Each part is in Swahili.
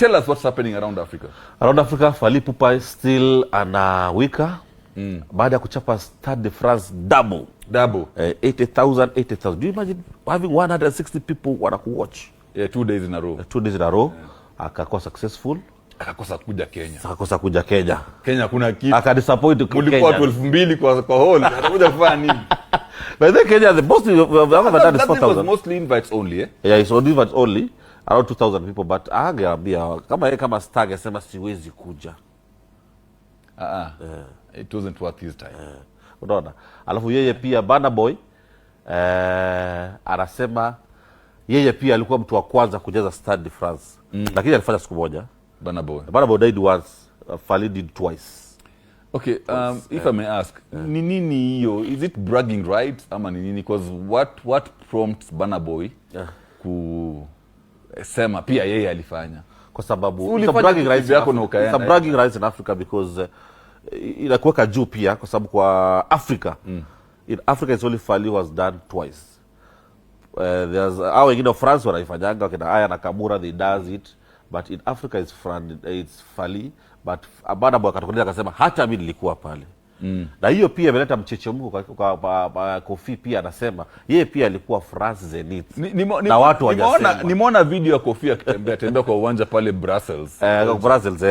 Tell us what's happening around Africa. Around Africa, Fally Ipupa is still anawika. Baada ya kuchapa Stade de France double. 80,000. Do you imagine having 160 people wanakuwatch? Yeah, 2 days in a row. 2 days in a row. Akakuwa successful. Akakosa kuja Kenya. Kenya kuna kitu. Akadisappoint Kenya. Mulikuwa 12,000 kwa hall. Atakuja kufanya nini? But then Kenya, the most that was mostly invites only, eh? Yeah, it's only invites only. Around 2,000 people, but angeambia kama star angesema siwezi kuja. It wasn't worth his time. Unaona? Alafu yeye pia Burna Boy anasema yeye pia alikuwa mtu wa kwanza kujaza Stade de France. Lakini alifanya siku moja. Burna Boy died once, Fally did twice. Okay, if I may ask, ni nini hiyo? Is it bragging rights ama ni nini? Because what prompts Burna Boy kusema pia yeye alifanya? Kwa sababu it's a bragging rights in Africa because inakuweka juu pia kwa sababu kwa Africa in Africa it's only Fally was done twice. There's wengine France wanaifanyanga wakina Aya na Kamura, they does it, but in Africa it's Fally. But Burna Boy akatokelea akasema hata mimi nilikuwa pale. Na hiyo pia imeleta mchechemko kwa Kofi pia anasema yeye pia alikuwa France Zenith. Na watu wajasema. Nimeona video ya Kofi akitembea kwa uwanja pale Brussels. Brussels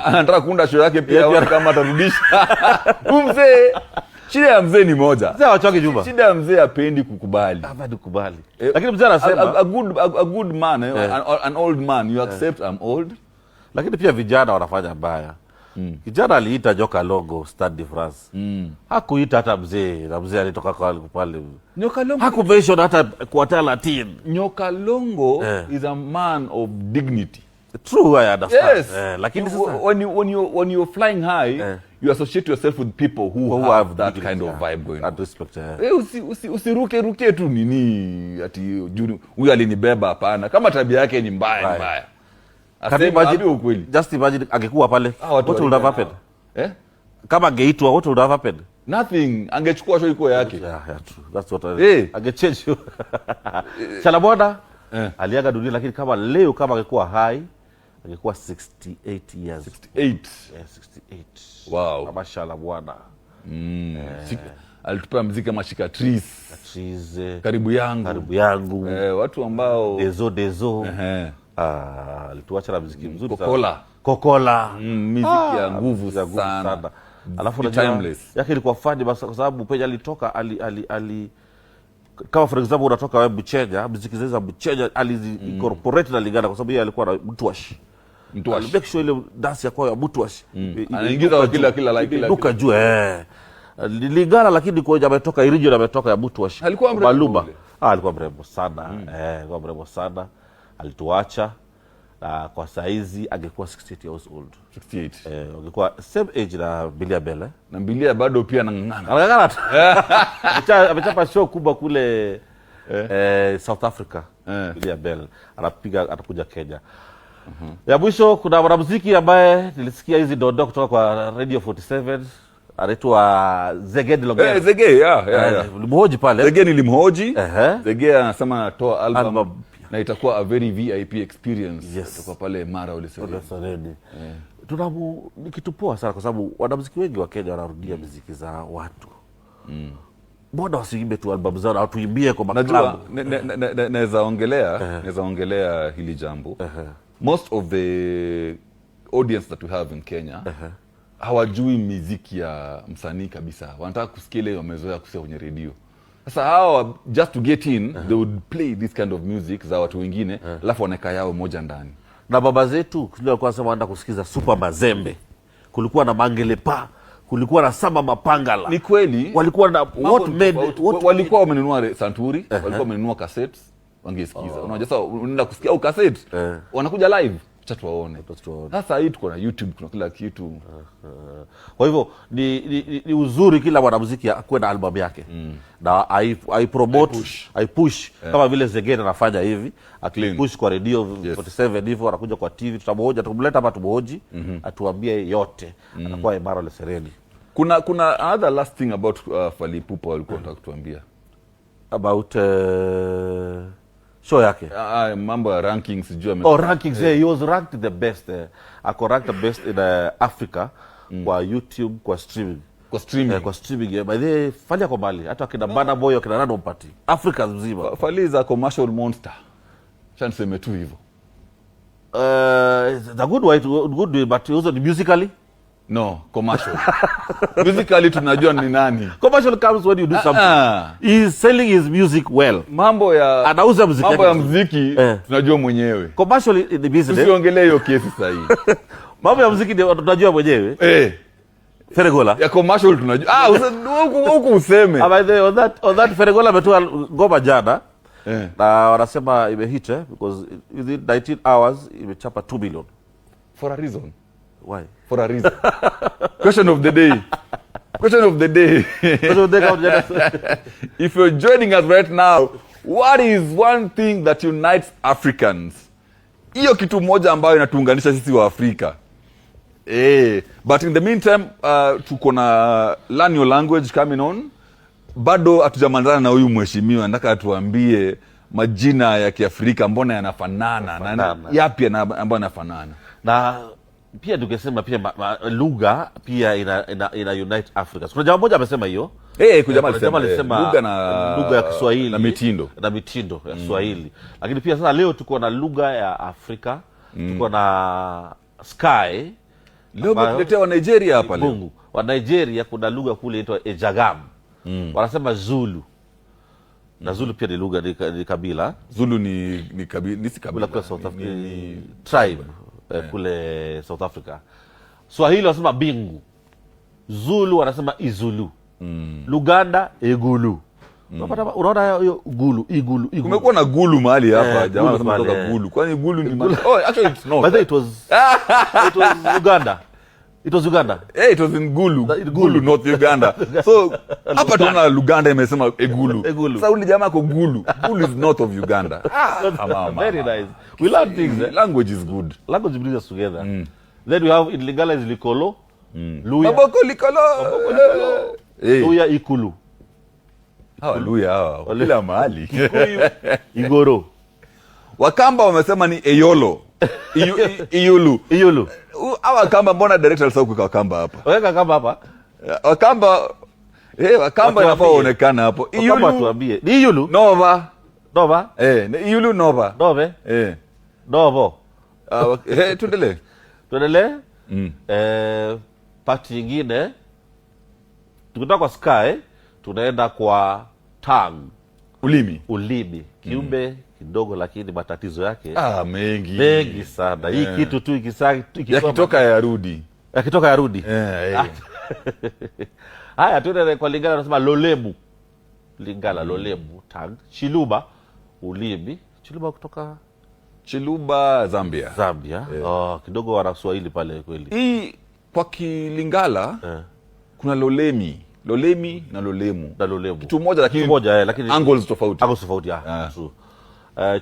anataka kuunda show yake pia kama atarudisha. Mzee shida ya mzee ni moja. Mzee wachoke jumba. Shida ya mzee hapendi kukubali. Hapendi kukubali. Lakini mzee anasema a good man, an old man, you accept I'm old. Lakini pia vijana wanafanya mbaya. Kijana aliita Joka Longo Stade de France. Hakuita hata mzee, na mzee alitoka kwa pale. Nyoka Longo hakumention hata kuatia Latin. Nyoka Longo is a man of dignity. True, I understand. Yes. Lakini when you're flying high, you associate yourself with people who have that kind of vibe going on. Respect. Usiruke tu nini ati huyu alinibeba, hapana. Kama tabia yake ni mbaya. Just imagine angekuwa pale, what would have happened? Kama angeitwa, what would have happened? Nothing. Angechukua show iko yake. Yeah, true. That's what angechange you. Shalabona aliaga dunia, lakini kama leo kama angekuwa hai angekuwa 68 years. 68. Yeah, 68. Wow. Kama Shalabona. Alitupa muziki kama Cicatrice. Karibu yangu. Watu ambao Dezo. Alituacha na muziki mzuri sana. Kokola. Muziki ya nguvu sana. Alafu na timeless. Yake ilikuwa funny basi kwa sababu penye alitoka kama for example unatoka wewe Buchenya, muziki za Buchenya incorporate na Lingala kwa sababu yeye alikuwa na Mtwash. Make sure ile dance yako ya Mtwash. Anaingiza kila duka juu Lingala, lakini kwa ametoka Irijo na ametoka ya Mtwash. Alikuwa mrembo. Alikuwa mrembo sana. Alikuwa mrembo sana. Alituacha kwa saizi angekuwa 68 years old. 68. Angekuwa same age na Bilia Bell. Na Bilia bado pia anang'ang'ana. Amechapa show kubwa kule South Africa. Bilia Bell atakuja Kenya. Ya mwisho kuna mwanamuziki ambaye nilisikia hizi dondo kutoka kwa Radio 47 anaitwa Zege Delogero. Zege, yeah. Nilimhoji pale. Zege nilimhoji. Zege anasema anatoa album na itakuwa a very VIP experience. Kutoka pale Mara Olesereni. Ni kitu poa sana kwa sababu wanamuziki wengi wa Kenya wanarudia muziki za watu. Mbona wasiimbe tu album zao au tuimbie kwa maklabu? Naweza ongelea hili jambo. Most of the audience that we have in Kenya hawajui muziki ya msanii kabisa. Wanataka kusikia ile wamezoea kusikia kwenye radio. Sasa hawa just to get in, they would play this kind of music za watu wengine, alafu wanaweka yao moja ndani. Na baba zetu walikuwa wanasema wanaenda kusikiza Super Mazembe. Kulikuwa na Mangelepa, kulikuwa na Sama Mapangala. Ni kweli. Walikuwa na walikuwa wamenunua Santuri, walikuwa wamenunua cassettes, wangesikiza. Unajua sasa unaenda kusikia au cassette, wanakuja live. Acha waone. Sasa hii tuko na YouTube, kuna kila kitu. Kwa hivyo ni uzuri kila mwanamuziki akuwe na album yake. Na ai promote, ai push kama vile Zegena anafanya hivi, akipush kwa Radio 47 hivyo, anakuja kwa TV, tutamleta hapa tumuhoji, atuambie yote. Atakuwa Mara Olesereni. Kuna other last thing about Fally Ipupa walikuwa wanataka kutuambia. About show yake. Mambo ya rankings sijui rankings, he was ranked the best. Ako ranked the best in Africa kwa YouTube, kwa streaming. Kwa streaming. By the way, Fally kwa mali. Hata akina Burna Boy, akina Random Party. Africa mzima. Fally is a commercial monster. Niseme tu hivyo. It's a good way, but also musically? No, commercial. Musically tunajua ni nani. Commercial comes when you do something. He's selling his music well. Anauza muziki. Mambo ya muziki tunajua mwenyewe. Commercial in the business. Tusiongelee hiyo kesi sasa hivi. Mambo ya muziki tunajua mwenyewe. Feregola. Ya commercial tunajua. Huko useme. On that Feregola ametoa ngoma jana. Na wanasema imehit because within 19 hours imechapa 2 million. For a reason. Why? For a reason. Question of the day. If you're joining us right now, what is one thing that unites Africans? Hiyo kitu moja ambayo inatuunganisha sisi wa Afrika. But in the meantime, tuko na learn your language coming on. Bado hatujamalizana na huyu mheshimiwa, nataka atuambie majina ya Kiafrika mbona yanafanana na yapi ambayo yanafanana. Na pia tukisema pia lugha pia ina unite Africa. Kuna jamaa mmoja amesema hiyo. Alisema lugha ya Kiswahili na mitindo ya Kiswahili. Lakini pia sasa leo tuko na lugha ya Afrika, tuko na Sky. Leo tuletea wa Nigeria hapa leo. Mungu. Wa Nigeria kuna lugha kule inaitwa Ejagam. Wanasema Zulu. Na Zulu pia ni lugha, ni kabila. Zulu ni kabila kwa South Africa, tribe kule South Africa. Swahili wanasema Bingu. Zulu wanasema Izulu. Luganda Egulu. Unaona hiyo igulu. Kumekuwa na gulu mahali hapa, jamaa wanasema kutoka gulu. Kwani gulu ni actually it's not. But it was Uganda. It was Uganda. It was in Gulu, North Uganda. So hapa tunaona Luganda imesema Egulu. Sasa ule jamaa ko Gulu. Gulu is north of Uganda. Very nice. We learn things. Language is good. Language brings us together. Then we have in Lingala is Likolo. Luya. Maboko Likolo. Luya Ikulu. Luya. Kila mahali. Igoro. Wakamba wamesema ni Eyolo. Iyulu. Wakamba mbona director alisahau kuweka Wakamba hapa? Weka Wakamba hapa. Wakamba inafaa kuonekana hapo. Iyulu tuambie. Ni Iyulu? Nova. Ni Iyulu Nova. Nove? Novo. Tuendelee? Party nyingine. Tukitoka kwa Sky, tunaenda kwa Tang. Ulimi. Kiumbe kidogo lakini matatizo yake mengi sana. Hii kitu tu yakitoka yarudi. Haya tuende kwa Lingala, nasema Lolemu. Lingala Lolemu, Tang. Chiluba ulimi. Chiluba kutoka Zambia. Kidogo wana Swahili pale kweli. Hii kwa Kilingala kuna Lolemi na Lolemu. Kitu moja lakini angles tofauti.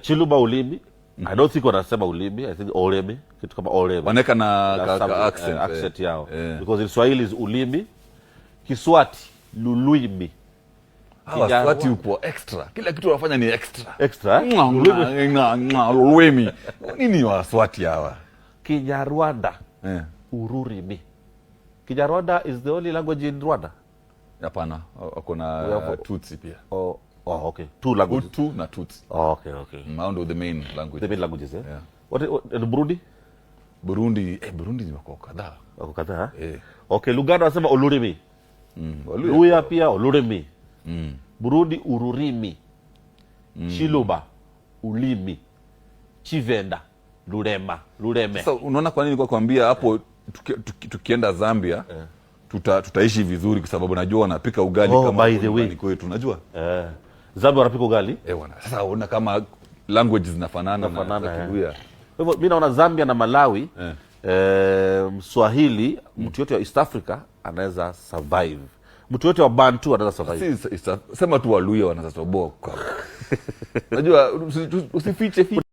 Chiluba ulimi. I don't think wanasema ulimi. I think Olemi. Kitu kama Olemi. Waneka na accent yao. Because in Swahili is ulimi. Kiswati Luluimi. Kiswati upo extra. Kila kitu wanafanya ni extra. Luluimi. Nini Waswati hawa? Kinyarwanda. Ururimi. Kinyarwanda is the only language in Rwanda. Hapana, wako na Tutsi pia. Okay. Two languages. Hutu na Tutsi. Okay. One the main languages. The main languages, yeah. What Burundi? Burundi ni wako kadhaa. Okay, Luganda wanasema Olurimi. Luya pia Olurimi. Burundi Ururimi. Chiluba ulimi. Chivenda Lureme. Sasa unaona kwa nini kuambia hapo tukienda Zambia tutaishi vizuri kwa sababu najua wanapika ugali kama ugali kwetu unajua. Zambia wanapika ugali? Sasa unaona kama languages zinafanana na Kiluya. Kwa hivyo mimi naona Zambia na Malawi Mswahili mtu yote wa East Africa anaweza survive. Mtu yote wa Bantu anaweza survive. Sema tu Waluya wanaweza toboa. Unajua usifiche